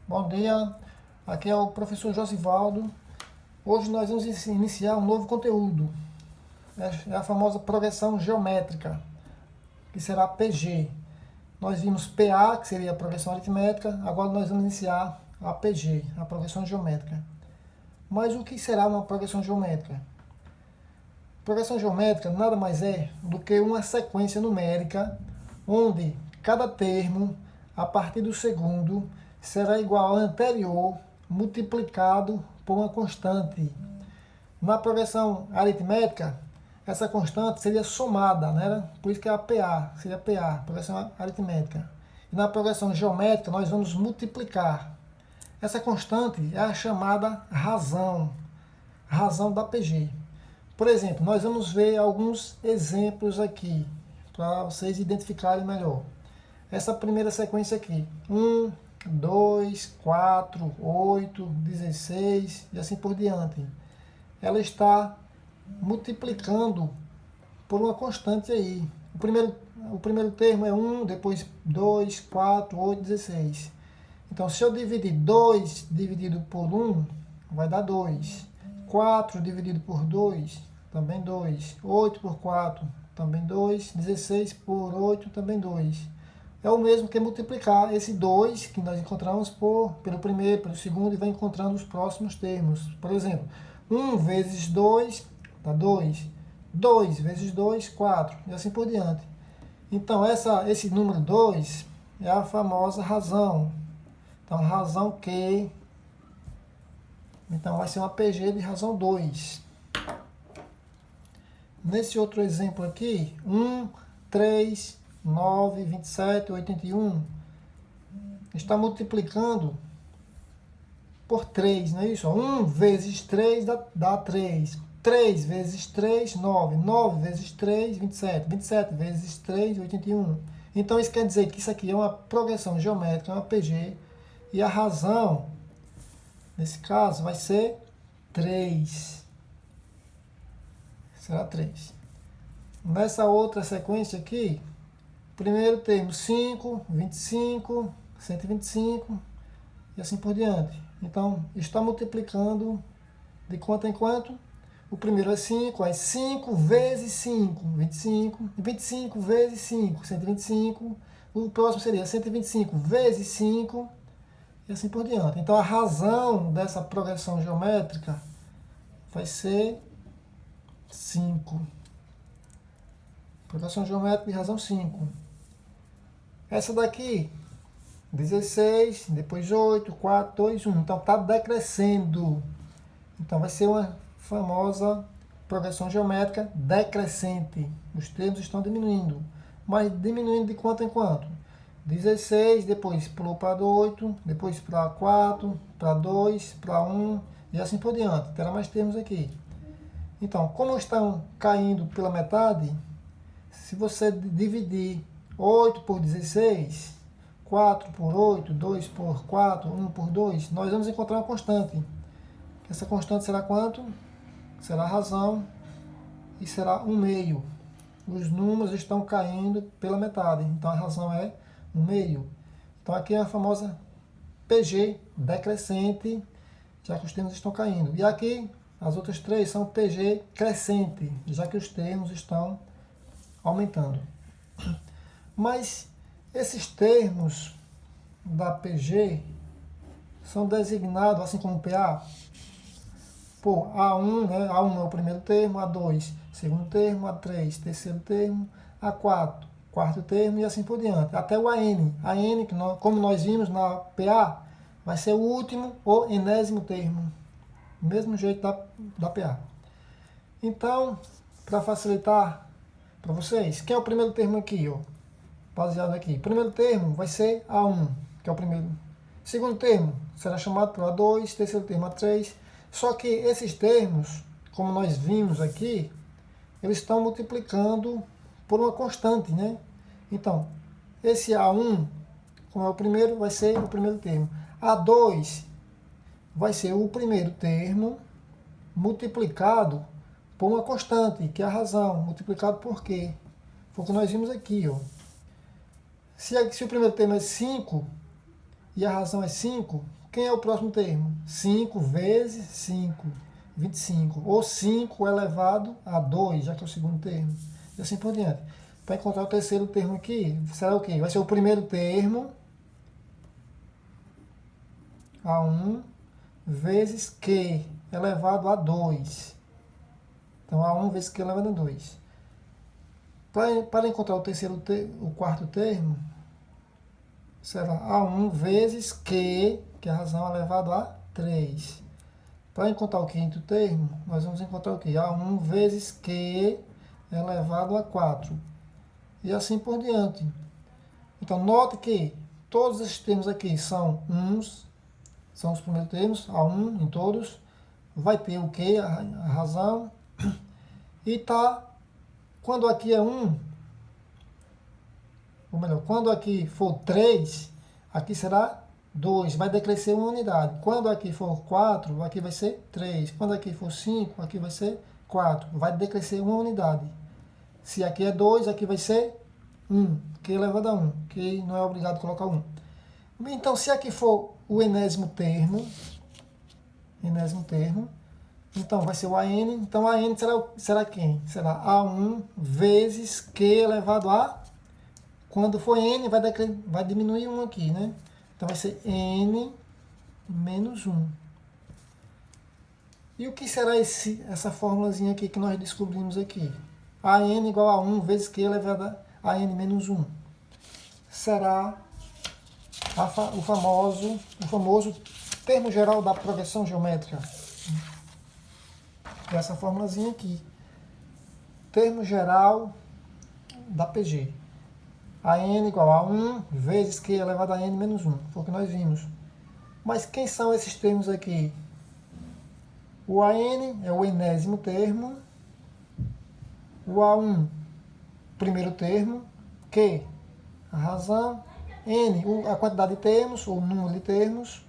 Bom dia, aqui é o professor Josivaldo. Hoje nós vamos iniciar um novo conteúdo. É a famosa progressão geométrica, que será PG. Nós vimos PA, que seria a progressão aritmétrica, agora nós vamos iniciar a PG, a progressão geométrica. Mas o que será uma progressão geométrica? Progressão geométrica nada mais é do que uma sequência numérica onde cada termo, a partir do segundo, será igual ao anterior multiplicado por uma constante. Na progressão aritmétrica, essa constante seria somada, né? Por isso que é a PA, seria PA, progressão aritmétrica. E na progressão geométrica, nós vamos multiplicar. Essa constante é a chamada razão da PG. Por exemplo, nós vamos ver alguns exemplos aqui, para vocês identificarem melhor. Essa primeira sequência aqui, 1, 2, 4, 8, 16 e assim por diante. Ela está multiplicando por uma constante aí. O primeiro termo é 1, depois 2, 4, 8, 16. Então, se eu dividir 2 dividido por 1, vai dar 2. 4 dividido por 2, também 2. 8 por 4, também 2. 16 por 8, também 2. É o mesmo que multiplicar esse 2 que nós encontramos pelo primeiro, pelo segundo e vai encontrando os próximos termos. Por exemplo, 1 vezes 2 dá 2. 2 vezes 2, 4. E assim por diante. Então, esse número 2 é a famosa razão. Então, razão Q. Então, vai ser uma PG de razão 2. Nesse outro exemplo aqui, 1, 3, 9, 27, 81, está multiplicando por 3, não é isso? 1 vezes 3 dá 3. 3 vezes 3, 9. 9 vezes 3, 27. 27 vezes 3, 81. Então, isso quer dizer que isso aqui é uma progressão geométrica, uma PG, e a razão, nesse caso, vai ser 3. Será 3. Nessa outra sequência aqui, primeiro termo 5, 25, 125 e assim por diante. Então, está multiplicando de quanto em quanto? O primeiro é 5, aí 5 vezes 5, 25. 25 vezes 5, 125. O próximo seria 125 vezes 5 e assim por diante. Então, a razão dessa progressão geométrica vai ser 5. Progressão geométrica de razão 5. Essa daqui, 16, depois 8, 4, 2, 1. Então, está decrescendo. Então, vai ser uma famosa progressão geométrica decrescente. Os termos estão diminuindo. Mas diminuindo de quanto em quanto? 16, depois pulou para 8, depois para 4, para 2, para 1 e assim por diante. Terá mais termos aqui. Então, como estão caindo pela metade, se você dividir 8 por 16, 4 por 8, 2 por 4, 1 por 2, nós vamos encontrar uma constante. Essa constante será quanto? Será a razão e será 1/2. Os números estão caindo pela metade, então a razão é 1/2. Então aqui é a famosa PG decrescente, já que os termos estão caindo. E aqui as outras três são PG crescente, já que os termos estão aumentando. Mas esses termos da PG são designados, assim como PA, por A1, né? A1 é o primeiro termo, A2, segundo termo, A3, terceiro termo, A4, quarto termo e assim por diante. Até o AN. AN, que como nós vimos na PA, vai ser o último ou enésimo termo. Mesmo jeito da PA. Então, para facilitar para vocês, quem é o primeiro termo aqui, ó? Baseado aqui. Primeiro termo vai ser A1, que é o primeiro. Segundo termo será chamado por A2, terceiro termo A3. Só que esses termos, como nós vimos aqui, eles estão multiplicando por uma constante, né? Então, esse A1, como é o primeiro, vai ser o primeiro termo. A2 vai ser o primeiro termo multiplicado por uma constante, que é a razão. Multiplicado por quê? Foi o que nós vimos aqui, ó. Se o primeiro termo é 5 e a razão é 5, quem é o próximo termo? 5 vezes 5, 25. Ou 5 elevado a 2, já que é o segundo termo. E assim por diante. Para encontrar o terceiro termo aqui, será o quê? Vai ser o primeiro termo, A1, vezes Q elevado a 2. Então, A1 vezes Q elevado a 2. Para encontrar o quarto termo, será A1 vezes Q, que é a razão elevado a 3. Para encontrar o quinto termo, nós vamos encontrar o quê? A1 vezes Q elevado a 4. E assim por diante. Então, note que todos esses termos aqui são uns, são os primeiros termos, A1 em todos. Vai ter o Q, a razão. E tá, quando aqui é 1, ou melhor, quando aqui for 3, aqui será 2, vai decrescer uma unidade. Quando aqui for 4, aqui vai ser 3. Quando aqui for 5, aqui vai ser 4. Vai decrescer uma unidade. Se aqui é 2, aqui vai ser 1, que elevado a 1, que não é obrigado a colocar 1. Então, se aqui for o enésimo termo, então vai ser o AN. Então, AN será quem? Será A1 vezes Q elevado a... Quando for N, vai diminuir 1 aqui, né? Então, vai ser N menos 1. E o que será essa formulazinha aqui que nós descobrimos aqui? AN igual a 1 vezes Q elevado a N menos 1. Será o famoso termo geral da progressão geométrica. Essa formulazinha aqui. Termo geral da PG. AN igual a 1 vezes Q elevado a N menos 1. Foi o que nós vimos. Mas quem são esses termos aqui? O AN é o enésimo termo. O A1, primeiro termo. Q, a razão. N, a quantidade de termos, ou número de termos.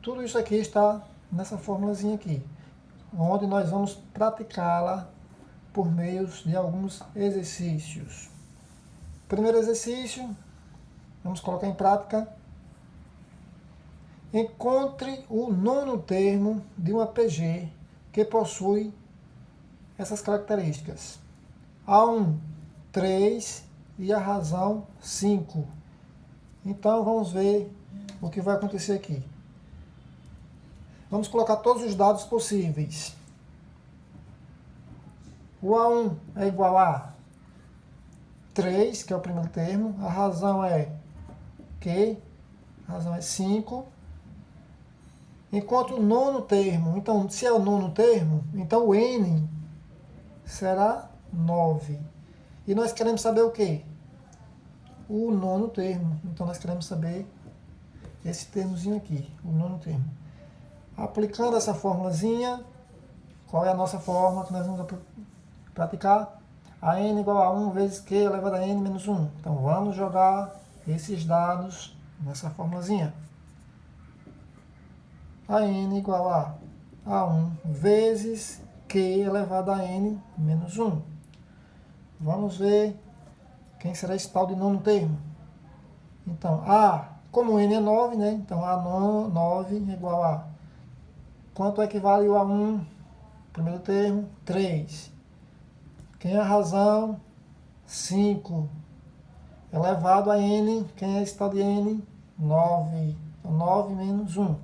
Tudo isso aqui está nessa formulazinha aqui, onde nós vamos praticá-la por meio de alguns exercícios. Primeiro exercício, vamos colocar em prática. Encontre o nono termo de uma PG que possui essas características. A1, 3 e a razão 5. Então, vamos ver o que vai acontecer aqui. Vamos colocar todos os dados possíveis. O A1 é igual a 3, que é o primeiro termo. A razão é Q, a razão é 5. Enquanto o nono termo, então, se é o nono termo, então o N será 9. E nós queremos saber o quê? O nono termo. Então, nós queremos saber esse termozinho aqui, o nono termo. Aplicando essa formulazinha, qual é a nossa fórmula que nós vamos praticar? A n igual a 1 vezes Q elevado a n menos 1. Então, vamos jogar esses dados nessa formulazinha. A n igual a 1 vezes Q elevado a n menos 1. Vamos ver quem será esse tal de nono termo. Então, como n é 9, né? Então, A9 é igual a... Quanto equivale o A1? Primeiro termo, 3. Quem é a razão? 5. Elevado a n, quem é esse tal de n? 9. Então, 9 menos 1.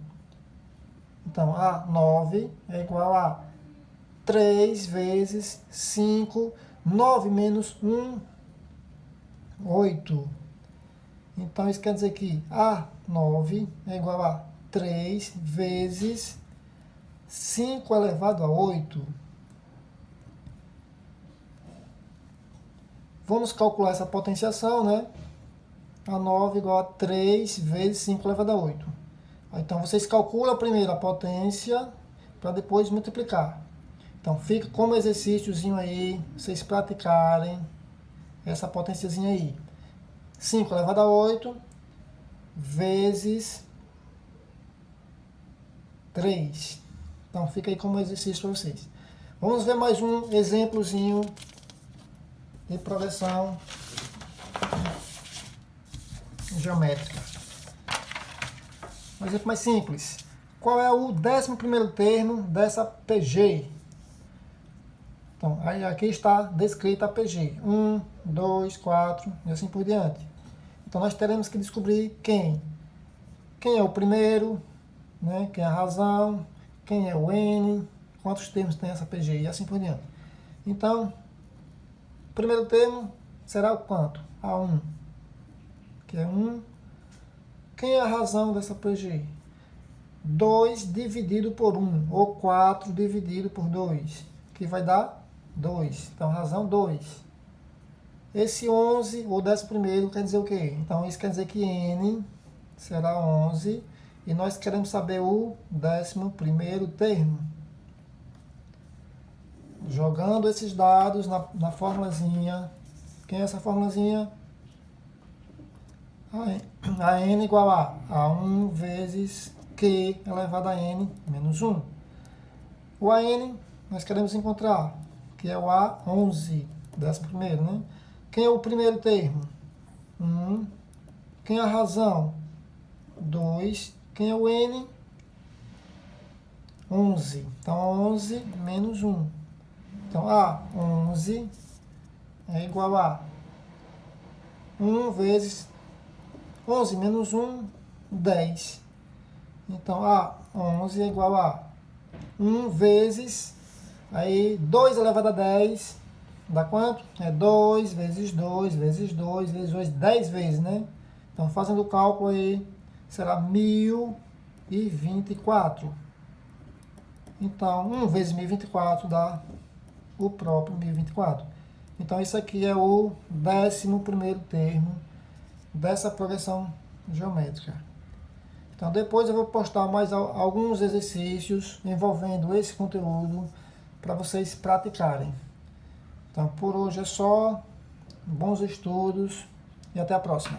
Então, A9 é igual a 3 vezes 5. 9 menos 1, 8. Então, isso quer dizer que A9 é igual a 3 vezes 5 elevado a 8. Vamos calcular essa potenciação, né? A9 igual a 3 vezes 5 elevado a 8. Então, vocês calculam primeiro a potência para depois multiplicar. Então, fica como exercíciozinho aí, vocês praticarem essa potênciazinha aí. 5 elevado a 8 vezes 3. Então, fica aí como exercício para vocês. Vamos ver mais um exemplozinho de progressão geométrica. Um exemplo mais simples. Qual é o 11º termo dessa PG? Então, aí aqui está descrita a PG. 1, 2, 4 e assim por diante. Então, nós teremos que descobrir quem. Quem é o primeiro, né? Quem é a razão, quem é o N, quantos termos tem essa PG e assim por diante. Então, o primeiro termo será o quanto? A1, que é 1. Quem é a razão dessa PG? 2 dividido por 1, ou 4 dividido por 2, que vai dar 2. Então, razão 2. Esse 11, ou 11º, quer dizer o quê? Então, isso quer dizer que N será 11, e nós queremos saber o 11º termo. Jogando esses dados na formulazinha. Quem é essa formulazinha? A N igual a 1 vezes Q elevado a N menos 1. O AN nós queremos encontrar, que é o A11, 11º, né? Quem é o primeiro termo? 1. Quem é a razão? 2. Quem é o N? 11. Então, 11 menos 1. Então, A11 é igual a 1 vezes 11 menos 1, 10. Então, A11 é igual a 1 vezes, aí 2 elevado a 10, dá quanto? É 2 vezes 2 vezes 2 vezes 2, 10 vezes, né? Então, fazendo o cálculo aí, será 1024. Então, 1 vezes 1024 dá o próprio 1024. Então, isso aqui é o 11º termo dessa progressão geométrica. Então, depois eu vou postar mais alguns exercícios envolvendo esse conteúdo para vocês praticarem. Então, por hoje é só. Bons estudos e até a próxima.